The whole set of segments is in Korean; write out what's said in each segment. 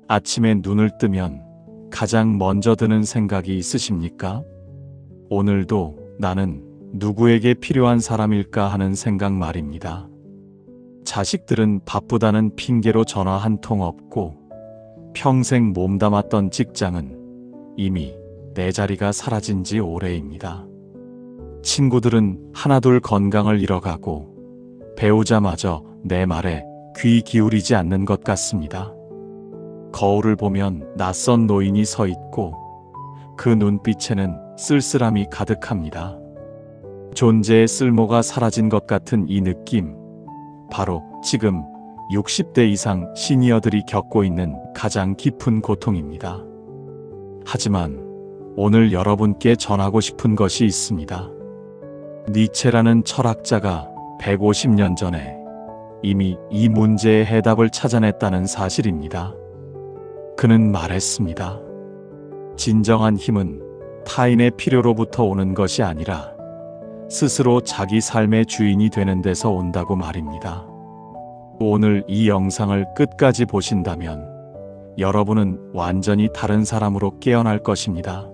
아침에 눈을 뜨면 가장 먼저 드는 생각이 있으십니까? 오늘도 나는 누구에게 필요한 사람일까 하는 생각 말입니다. 자식들은 바쁘다는 핑계로 전화 한 통 없고 평생 몸담았던 직장은 이미 내 자리가 사라진 지 오래입니다. 친구들은 하나둘 건강을 잃어가고 배우자마저 내 말에 귀 기울이지 않는 것 같습니다. 거울을 보면 낯선 노인이 서 있고 그 눈빛에는 쓸쓸함이 가득합니다. 존재의 쓸모가 사라진 것 같은 이 느낌, 바로 지금 60대 이상 시니어들이 겪고 있는 가장 깊은 고통입니다. 하지만 오늘 여러분께 전하고 싶은 것이 있습니다. 니체라는 철학자가 150년 전에 이미 이 문제의 해답을 찾아냈다는 사실입니다. 그는 말했습니다. 진정한 힘은 타인의 필요로부터 오는 것이 아니라 스스로 자기 삶의 주인이 되는 데서 온다고 말입니다. 오늘 이 영상을 끝까지 보신다면 여러분은 완전히 다른 사람으로 깨어날 것입니다.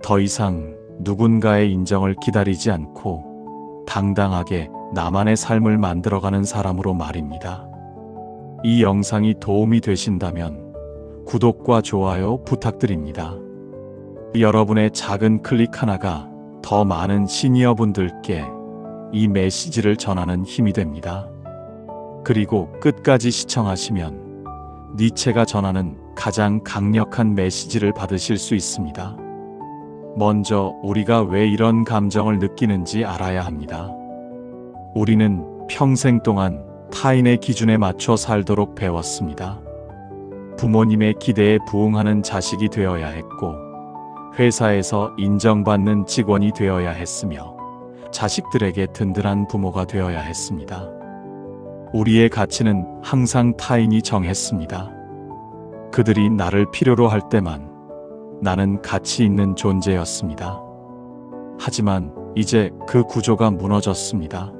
더 이상 누군가의 인정을 기다리지 않고 당당하게 나만의 삶을 만들어가는 사람으로 말입니다. 이 영상이 도움이 되신다면 구독과 좋아요 부탁드립니다. 여러분의 작은 클릭 하나가 더 많은 시니어분들께 이 메시지를 전하는 힘이 됩니다. 그리고 끝까지 시청하시면 니체가 전하는 가장 강력한 메시지를 받으실 수 있습니다. 먼저 우리가 왜 이런 감정을 느끼는지 알아야 합니다. 우리는 평생 동안 타인의 기준에 맞춰 살도록 배웠습니다. 부모님의 기대에 부응하는 자식이 되어야 했고, 회사에서 인정받는 직원이 되어야 했으며, 자식들에게 든든한 부모가 되어야 했습니다. 우리의 가치는 항상 타인이 정했습니다. 그들이 나를 필요로 할 때만 나는 가치 있는 존재였습니다. 하지만 이제 그 구조가 무너졌습니다.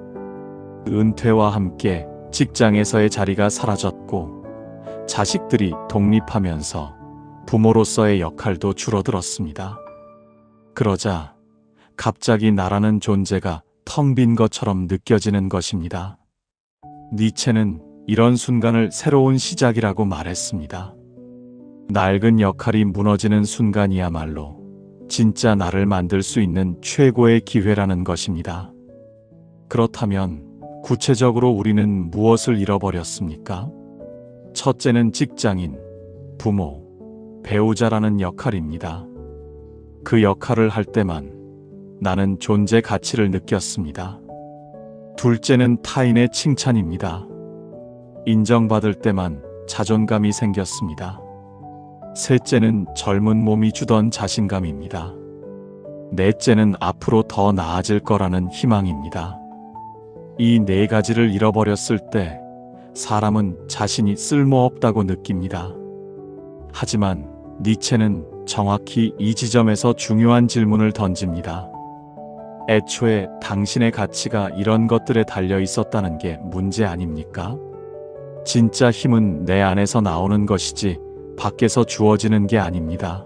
은퇴와 함께 직장에서의 자리가 사라졌고 자식들이 독립하면서 부모로서의 역할도 줄어들었습니다. 그러자 갑자기 나라는 존재가 텅 빈 것처럼 느껴지는 것입니다. 니체는 이런 순간을 새로운 시작이라고 말했습니다. 낡은 역할이 무너지는 순간이야말로 진짜 나를 만들 수 있는 최고의 기회라는 것입니다. 그렇다면 구체적으로 우리는 무엇을 잃어버렸습니까? 첫째는 직장인, 부모, 배우자라는 역할입니다. 그 역할을 할 때만 나는 존재 가치를 느꼈습니다. 둘째는 타인의 칭찬입니다. 인정받을 때만 자존감이 생겼습니다. 셋째는 젊은 몸이 주던 자신감입니다. 넷째는 앞으로 더 나아질 거라는 희망입니다. 이 네 가지를 잃어버렸을 때 사람은 자신이 쓸모없다고 느낍니다. 하지만 니체는 정확히 이 지점에서 중요한 질문을 던집니다. 애초에 당신의 가치가 이런 것들에 달려 있었다는 게 문제 아닙니까? 진짜 힘은 내 안에서 나오는 것이지 밖에서 주어지는 게 아닙니다.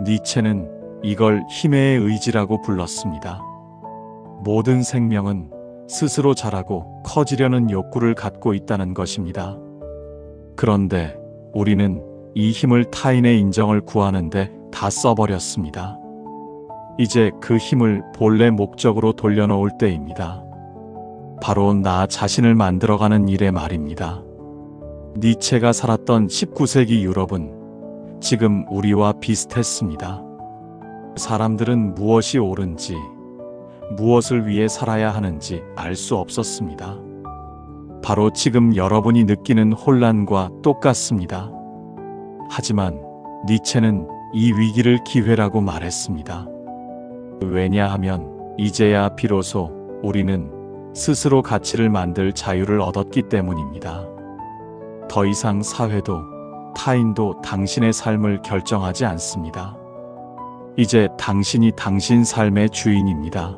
니체는 이걸 힘의 의지라고 불렀습니다. 모든 생명은 스스로 자라고 커지려는 욕구를 갖고 있다는 것입니다. 그런데 우리는 이 힘을 타인의 인정을 구하는데 다 써버렸습니다. 이제 그 힘을 본래 목적으로 돌려놓을 때입니다. 바로 나 자신을 만들어가는 일에 말입니다. 니체가 살았던 19세기 유럽은 지금 우리와 비슷했습니다. 사람들은 무엇이 옳은지, 무엇을 위해 살아야 하는지 알 수 없었습니다. 바로 지금 여러분이 느끼는 혼란과 똑같습니다. 하지만 니체는 이 위기를 기회라고 말했습니다. 왜냐하면 이제야 비로소 우리는 스스로 가치를 만들 자유를 얻었기 때문입니다. 더 이상 사회도 타인도 당신의 삶을 결정하지 않습니다. 이제 당신이 당신 삶의 주인입니다.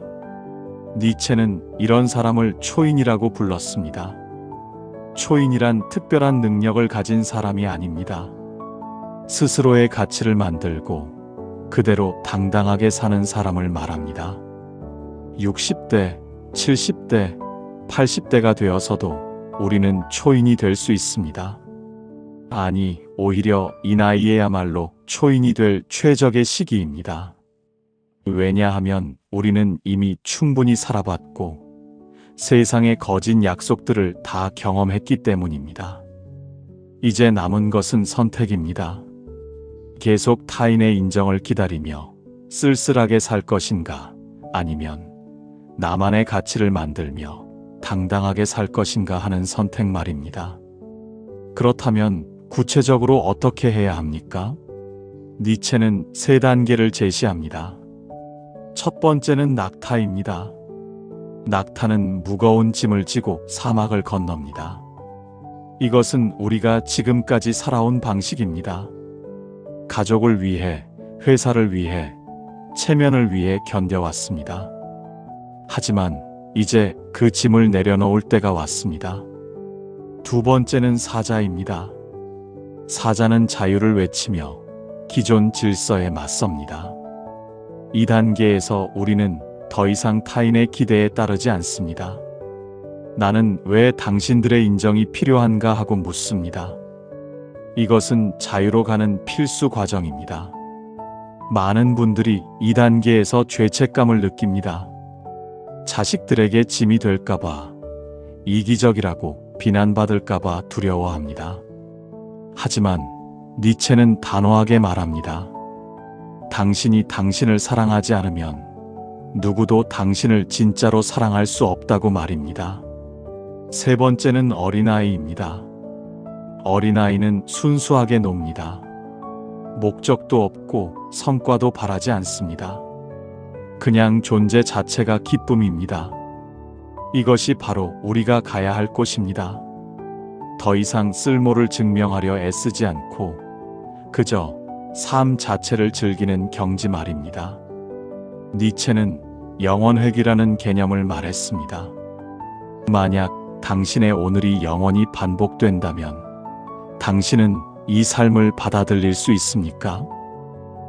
니체는 이런 사람을 초인이라고 불렀습니다. 초인이란 특별한 능력을 가진 사람이 아닙니다. 스스로의 가치를 만들고 그대로 당당하게 사는 사람을 말합니다. 60대, 70대, 80대가 되어서도 우리는 초인이 될 수 있습니다. 아니, 오히려 이 나이에야말로 초인이 될 최적의 시기입니다. 왜냐하면 우리는 이미 충분히 살아봤고 세상의 거짓 약속들을 다 경험했기 때문입니다. 이제 남은 것은 선택입니다. 계속 타인의 인정을 기다리며 쓸쓸하게 살 것인가, 아니면 나만의 가치를 만들며 당당하게 살 것인가 하는 선택 말입니다. 그렇다면 구체적으로 어떻게 해야 합니까? 니체는 3단계를 제시합니다. 첫 번째는 낙타입니다. 낙타는 무거운 짐을 지고 사막을 건넙니다. 이것은 우리가 지금까지 살아온 방식입니다. 가족을 위해, 회사를 위해, 체면을 위해 견뎌왔습니다. 하지만 이제 그 짐을 내려놓을 때가 왔습니다. 두 번째는 사자입니다. 사자는 자유를 외치며 기존 질서에 맞섭니다. 이 단계에서 우리는 더 이상 타인의 기대에 따르지 않습니다. 나는 왜 당신들의 인정이 필요한가 하고 묻습니다. 이것은 자유로 가는 필수 과정입니다. 많은 분들이 이 단계에서 죄책감을 느낍니다. 자식들에게 짐이 될까봐, 이기적이라고 비난받을까봐 두려워합니다. 하지만 니체는 단호하게 말합니다. 당신이 당신을 사랑하지 않으면 누구도 당신을 진짜로 사랑할 수 없다고 말입니다. 세 번째는 어린아이입니다. 어린아이는 순수하게 놉니다. 목적도 없고 성과도 바라지 않습니다. 그냥 존재 자체가 기쁨입니다. 이것이 바로 우리가 가야 할 곳입니다. 더 이상 쓸모를 증명하려 애쓰지 않고 그저 삶 자체를 즐기는 경지 말입니다. 니체는 영원회귀라는 개념을 말했습니다. 만약 당신의 오늘이 영원히 반복된다면 당신은 이 삶을 받아들일 수 있습니까?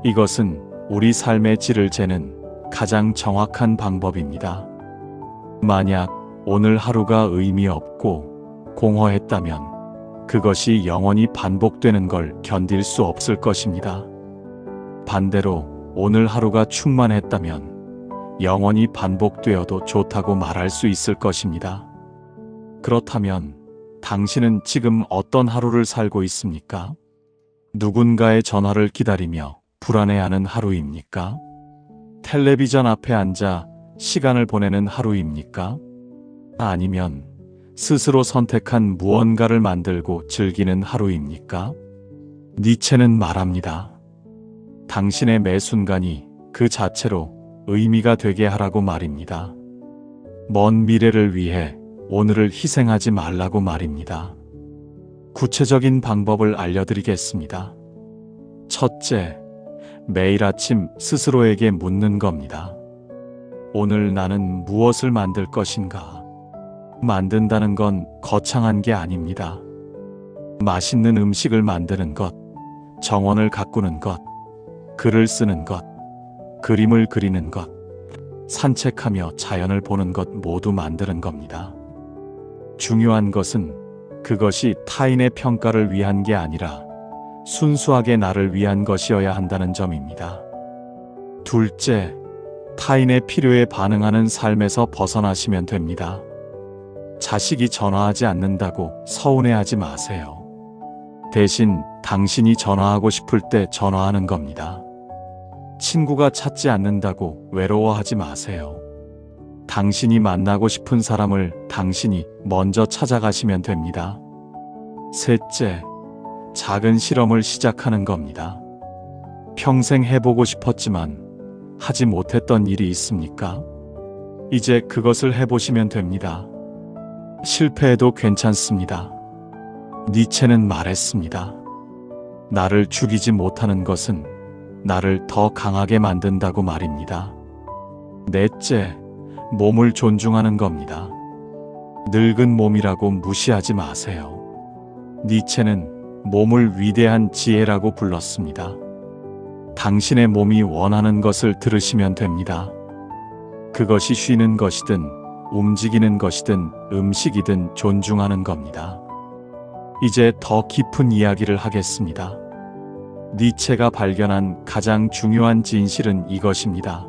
이것은 우리 삶의 질을 재는 가장 정확한 방법입니다. 만약 오늘 하루가 의미 없고 공허했다면 그것이 영원히 반복되는 걸 견딜 수 없을 것입니다. 반대로 오늘 하루가 충만했다면 영원히 반복되어도 좋다고 말할 수 있을 것입니다. 그렇다면 당신은 지금 어떤 하루를 살고 있습니까? 누군가의 전화를 기다리며 불안해하는 하루입니까? 텔레비전 앞에 앉아 시간을 보내는 하루입니까? 아니면 스스로 선택한 무언가를 만들고 즐기는 하루입니까? 니체는 말합니다. 당신의 매 순간이 그 자체로 의미가 되게 하라고 말입니다. 먼 미래를 위해 오늘을 희생하지 말라고 말입니다. 구체적인 방법을 알려드리겠습니다. 첫째, 매일 아침 스스로에게 묻는 겁니다. 오늘 나는 무엇을 만들 것인가? 만든다는 건 거창한 게 아닙니다. 맛있는 음식을 만드는 것, 정원을 가꾸는 것, 글을 쓰는 것, 그림을 그리는 것, 산책하며 자연을 보는 것 모두 만드는 겁니다. 중요한 것은 그것이 타인의 평가를 위한 게 아니라 순수하게 나를 위한 것이어야 한다는 점입니다. 둘째, 타인의 필요에 반응하는 삶에서 벗어나시면 됩니다. 자식이 전화하지 않는다고 서운해하지 마세요. 대신 당신이 전화하고 싶을 때 전화하는 겁니다. 친구가 찾지 않는다고 외로워하지 마세요. 당신이 만나고 싶은 사람을 당신이 먼저 찾아가시면 됩니다. 셋째, 작은 실험을 시작하는 겁니다. 평생 해보고 싶었지만 하지 못했던 일이 있습니까? 이제 그것을 해보시면 됩니다. 실패해도 괜찮습니다. 니체는 말했습니다. 나를 죽이지 못하는 것은 나를 더 강하게 만든다고 말입니다. 넷째, 몸을 존중하는 겁니다. 늙은 몸이라고 무시하지 마세요. 니체는 몸을 위대한 지혜라고 불렀습니다. 당신의 몸이 원하는 것을 들으시면 됩니다. 그것이 쉬는 것이든 움직이는 것이든 음식이든 존중하는 겁니다. 이제 더 깊은 이야기를 하겠습니다. 니체가 발견한 가장 중요한 진실은 이것입니다.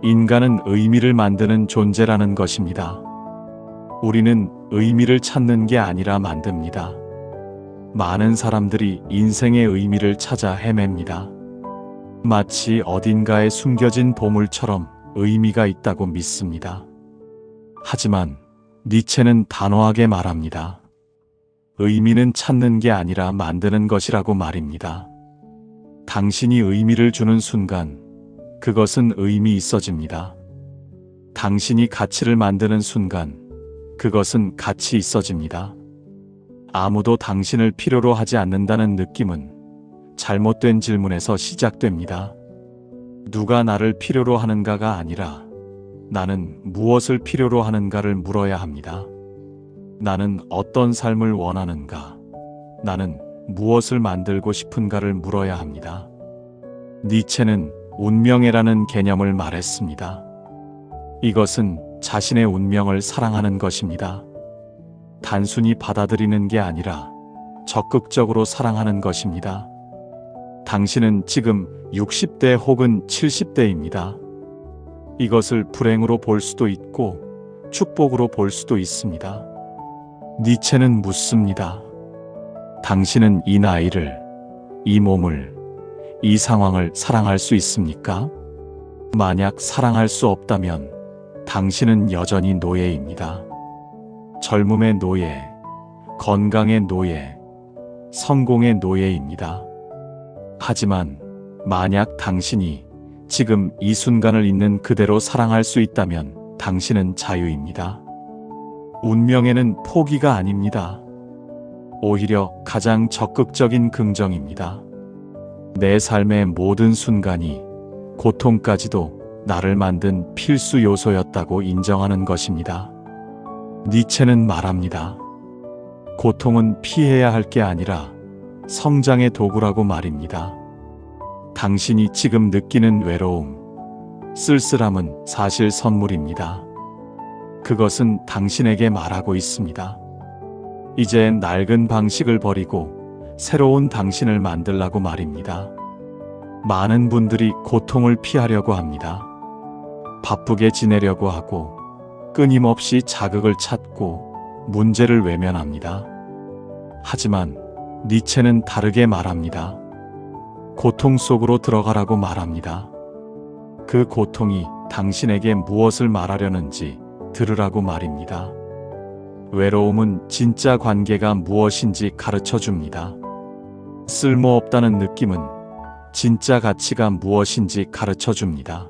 인간은 의미를 만드는 존재라는 것입니다. 우리는 의미를 찾는 게 아니라 만듭니다. 많은 사람들이 인생의 의미를 찾아 헤맵니다. 마치 어딘가에 숨겨진 보물처럼 의미가 있다고 믿습니다. 하지만 니체는 단호하게 말합니다. 의미는 찾는 게 아니라 만드는 것이라고 말입니다. 당신이 의미를 주는 순간 그것은 의미 있어집니다. 당신이 가치를 만드는 순간 그것은 가치 있어집니다. 아무도 당신을 필요로 하지 않는다는 느낌은 잘못된 질문에서 시작됩니다. 누가 나를 필요로 하는가가 아니라 나는 무엇을 필요로 하는가를 물어야 합니다. 나는 어떤 삶을 원하는가? 나는 무엇을 만들고 싶은가를 물어야 합니다. 니체는 운명이라는 개념을 말했습니다. 이것은 자신의 운명을 사랑하는 것입니다. 단순히 받아들이는 게 아니라 적극적으로 사랑하는 것입니다. 당신은 지금 60대 혹은 70대입니다. 이것을 불행으로 볼 수도 있고 축복으로 볼 수도 있습니다. 니체는 묻습니다. 당신은 이 나이를, 이 몸을, 이 상황을 사랑할 수 있습니까? 만약 사랑할 수 없다면 당신은 여전히 노예입니다. 젊음의 노예, 건강의 노예, 성공의 노예입니다. 하지만 만약 당신이 지금 이 순간을 있는 그대로 사랑할 수 있다면 당신은 자유입니다. 운명에는 포기가 아닙니다. 오히려 가장 적극적인 긍정입니다. 내 삶의 모든 순간이 고통까지도 나를 만든 필수 요소였다고 인정하는 것입니다. 니체는 말합니다. 고통은 피해야 할 게 아니라 성장의 도구라고 말입니다. 당신이 지금 느끼는 외로움, 쓸쓸함은 사실 선물입니다. 그것은 당신에게 말하고 있습니다. 이제 낡은 방식을 버리고 새로운 당신을 만들라고 말입니다. 많은 분들이 고통을 피하려고 합니다. 바쁘게 지내려고 하고 끊임없이 자극을 찾고 문제를 외면합니다. 하지만 니체는 다르게 말합니다. 고통 속으로 들어가라고 말합니다. 그 고통이 당신에게 무엇을 말하려는지 들으라고 말입니다. 외로움은 진짜 관계가 무엇인지 가르쳐 줍니다. 쓸모없다는 느낌은 진짜 가치가 무엇인지 가르쳐 줍니다.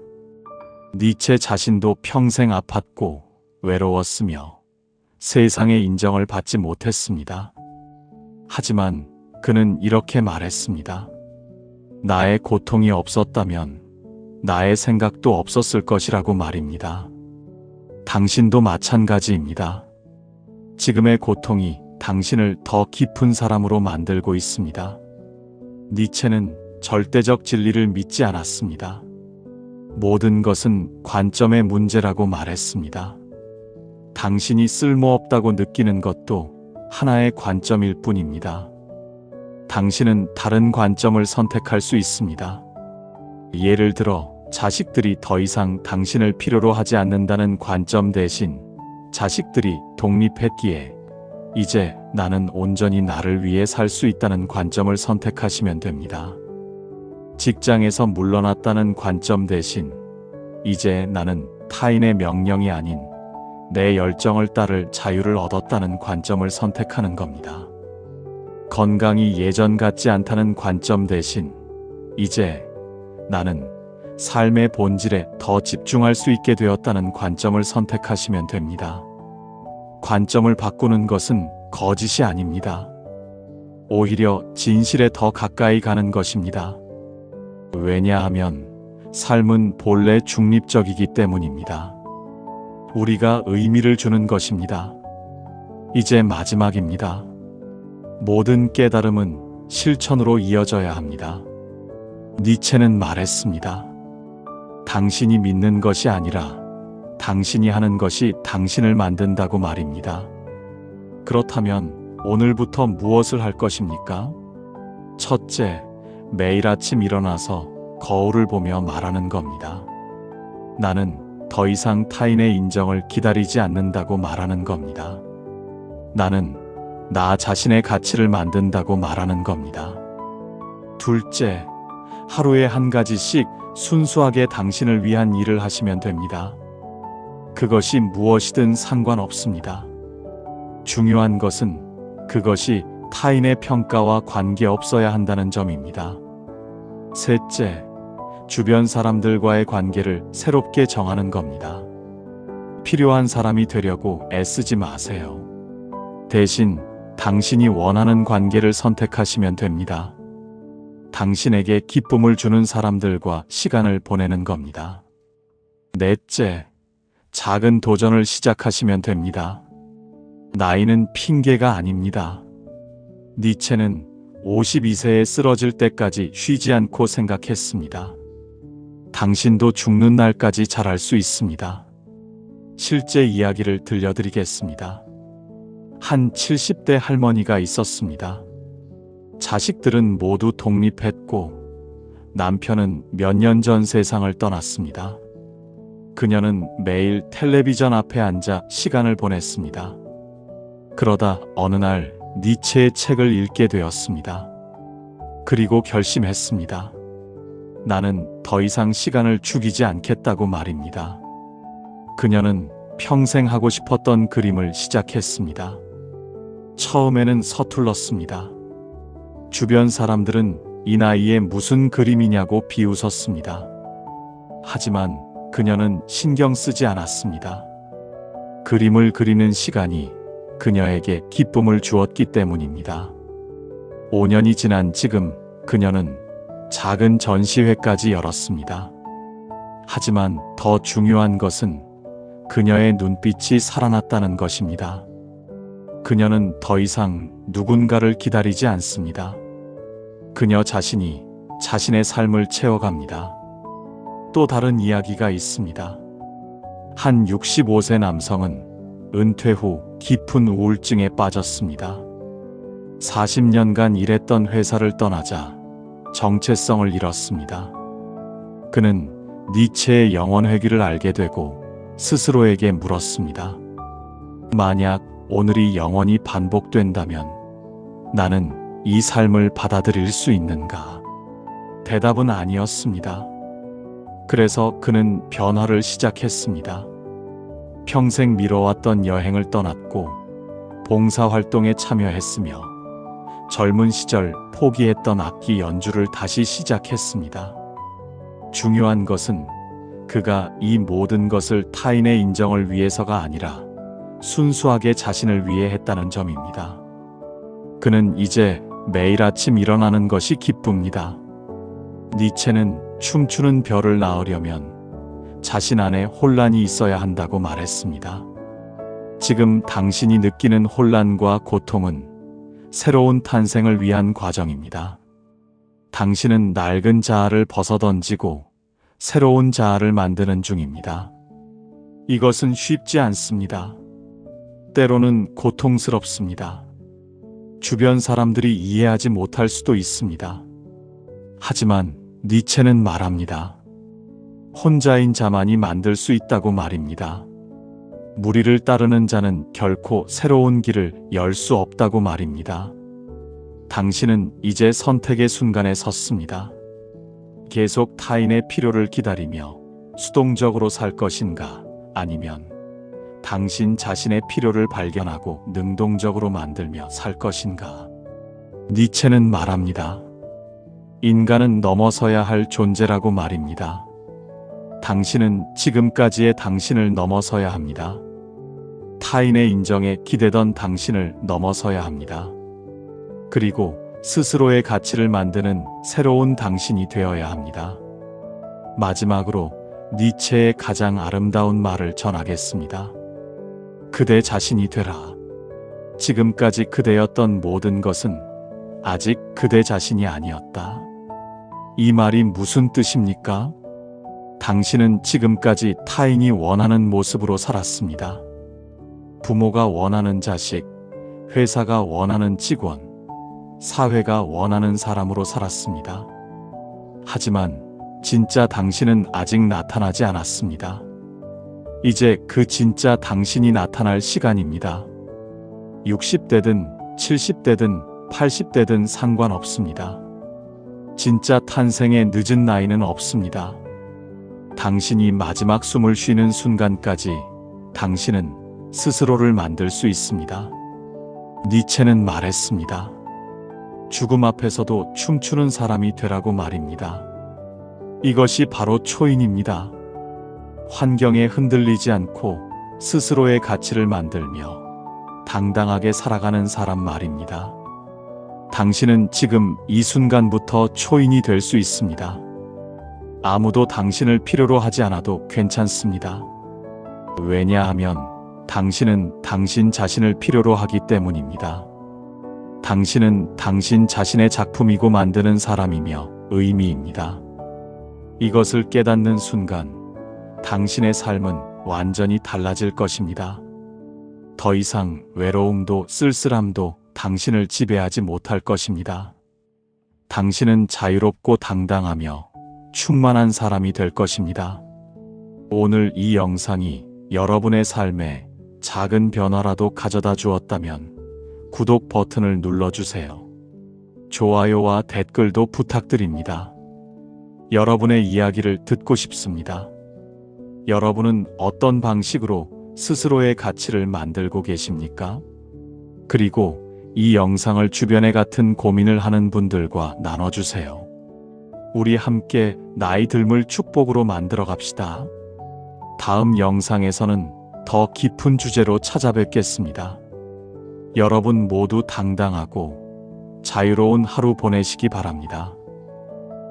니체 자신도 평생 아팠고 외로웠으며 세상의 인정을 받지 못했습니다. 하지만 그는 이렇게 말했습니다. 나의 고통이 없었다면 나의 생각도 없었을 것이라고 말입니다. 당신도 마찬가지입니다. 지금의 고통이 당신을 더 깊은 사람으로 만들고 있습니다. 니체는 절대적 진리를 믿지 않았습니다. 모든 것은 관점의 문제라고 말했습니다. 당신이 쓸모없다고 느끼는 것도 하나의 관점일 뿐입니다. 당신은 다른 관점을 선택할 수 있습니다. 예를 들어 자식들이 더 이상 당신을 필요로 하지 않는다는 관점 대신 자식들이 독립했기에 이제 나는 온전히 나를 위해 살 수 있다는 관점을 선택하시면 됩니다. 직장에서 물러났다는 관점 대신 이제 나는 타인의 명령이 아닌 내 열정을 따를 자유를 얻었다는 관점을 선택하는 겁니다. 건강이 예전 같지 않다는 관점 대신 이제 나는 삶의 본질에 더 집중할 수 있게 되었다는 관점을 선택하시면 됩니다. 관점을 바꾸는 것은 거짓이 아닙니다. 오히려 진실에 더 가까이 가는 것입니다. 왜냐하면 삶은 본래 중립적이기 때문입니다. 우리가 의미를 주는 것입니다. 이제 마지막입니다. 모든 깨달음은 실천으로 이어져야 합니다. 니체는 말했습니다. 당신이 믿는 것이 아니라 당신이 하는 것이 당신을 만든다고 말입니다. 그렇다면 오늘부터 무엇을 할 것입니까? 첫째, 매일 아침 일어나서 거울을 보며 말하는 겁니다. 나는 더 이상 타인의 인정을 기다리지 않는다고 말하는 겁니다. 나는 나 자신의 가치를 만든다고 말하는 겁니다. 둘째, 하루에 한 가지씩 순수하게 당신을 위한 일을 하시면 됩니다. 그것이 무엇이든 상관없습니다. 중요한 것은 그것이 타인의 평가와 관계없어야 한다는 점입니다. 셋째, 주변 사람들과의 관계를 새롭게 정하는 겁니다. 필요한 사람이 되려고 애쓰지 마세요. 대신 당신이 원하는 관계를 선택하시면 됩니다. 당신에게 기쁨을 주는 사람들과 시간을 보내는 겁니다. 넷째, 작은 도전을 시작하시면 됩니다. 나이는 핑계가 아닙니다. 니체는 52세에 쓰러질 때까지 쉬지 않고 생각했습니다. 당신도 죽는 날까지 잘할 수 있습니다. 실제 이야기를 들려드리겠습니다. 한 70대 할머니가 있었습니다. 자식들은 모두 독립했고 남편은 몇 년 전 세상을 떠났습니다. 그녀는 매일 텔레비전 앞에 앉아 시간을 보냈습니다. 그러다 어느 날 니체의 책을 읽게 되었습니다. 그리고 결심했습니다. 나는 더 이상 시간을 죽이지 않겠다고 말입니다. 그녀는 평생 하고 싶었던 그림을 시작했습니다. 처음에는 서툴렀습니다. 주변 사람들은 이 나이에 무슨 그림이냐고 비웃었습니다. 하지만 그녀는 신경 쓰지 않았습니다. 그림을 그리는 시간이 그녀에게 기쁨을 주었기 때문입니다. 5년이 지난 지금 그녀는 작은 전시회까지 열었습니다. 하지만 더 중요한 것은 그녀의 눈빛이 살아났다는 것입니다. 그녀는 더 이상 누군가를 기다리지 않습니다. 그녀 자신이 자신의 삶을 채워갑니다. 또 다른 이야기가 있습니다. 한 65세 남성은 은퇴 후 깊은 우울증에 빠졌습니다. 40년간 일했던 회사를 떠나자 정체성을 잃었습니다. 그는 니체의 영원회귀를 알게 되고 스스로에게 물었습니다. 만약 오늘이 영원히 반복된다면 나는 이 삶을 받아들일 수 있는가? 대답은 아니었습니다. 그래서 그는 변화를 시작했습니다. 평생 미뤄왔던 여행을 떠났고 봉사활동에 참여했으며 젊은 시절 포기했던 악기 연주를 다시 시작했습니다. 중요한 것은 그가 이 모든 것을 타인의 인정을 위해서가 아니라 순수하게 자신을 위해 했다는 점입니다. 그는 이제 매일 아침 일어나는 것이 기쁩니다. 니체는 춤추는 별을 낳으려면 자신 안에 혼란이 있어야 한다고 말했습니다. 지금 당신이 느끼는 혼란과 고통은 새로운 탄생을 위한 과정입니다. 당신은 낡은 자아를 벗어던지고 새로운 자아를 만드는 중입니다. 이것은 쉽지 않습니다. 때로는 고통스럽습니다. 주변 사람들이 이해하지 못할 수도 있습니다. 하지만 니체는 말합니다. 혼자인 자만이 만들 수 있다고 말입니다. 무리를 따르는 자는 결코 새로운 길을 열 수 없다고 말입니다. 당신은 이제 선택의 순간에 섰습니다. 계속 타인의 필요를 기다리며 수동적으로 살 것인가, 아니면 당신 자신의 필요를 발견하고 능동적으로 만들며 살 것인가. 니체는 말합니다. 인간은 넘어서야 할 존재라고 말입니다. 당신은 지금까지의 당신을 넘어서야 합니다. 타인의 인정에 기대던 당신을 넘어서야 합니다. 그리고 스스로의 가치를 만드는 새로운 당신이 되어야 합니다. 마지막으로 니체의 가장 아름다운 말을 전하겠습니다. 그대 자신이 되라. 지금까지 그대였던 모든 것은 아직 그대 자신이 아니었다. 이 말이 무슨 뜻입니까? 당신은 지금까지 타인이 원하는 모습으로 살았습니다. 부모가 원하는 자식, 회사가 원하는 직원, 사회가 원하는 사람으로 살았습니다. 하지만 진짜 당신은 아직 나타나지 않았습니다. 이제 그 진짜 당신이 나타날 시간입니다. 60대든 70대든 80대든 상관없습니다. 진짜 탄생의 늦은 나이는 없습니다. 당신이 마지막 숨을 쉬는 순간까지 당신은 스스로를 만들 수 있습니다. 니체는 말했습니다. 죽음 앞에서도 춤추는 사람이 되라고 말입니다. 이것이 바로 초인입니다. 환경에 흔들리지 않고 스스로의 가치를 만들며 당당하게 살아가는 사람 말입니다. 당신은 지금 이 순간부터 초인이 될 수 있습니다. 아무도 당신을 필요로 하지 않아도 괜찮습니다. 왜냐하면 당신은 당신 자신을 필요로 하기 때문입니다. 당신은 당신 자신의 작품이고 만드는 사람이며 의미입니다. 이것을 깨닫는 순간 당신의 삶은 완전히 달라질 것입니다. 더 이상 외로움도 쓸쓸함도 당신을 지배하지 못할 것입니다. 당신은 자유롭고 당당하며 충만한 사람이 될 것입니다. 오늘 이 영상이 여러분의 삶에 작은 변화라도 가져다 주었다면 구독 버튼을 눌러주세요. 좋아요와 댓글도 부탁드립니다. 여러분의 이야기를 듣고 싶습니다. 여러분은 어떤 방식으로 스스로의 가치를 만들고 계십니까? 그리고 이 영상을 주변에 같은 고민을 하는 분들과 나눠주세요. 우리 함께 나이 듦을 축복으로 만들어 갑시다. 다음 영상에서는 더 깊은 주제로 찾아뵙겠습니다. 여러분 모두 당당하고 자유로운 하루 보내시기 바랍니다.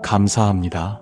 감사합니다.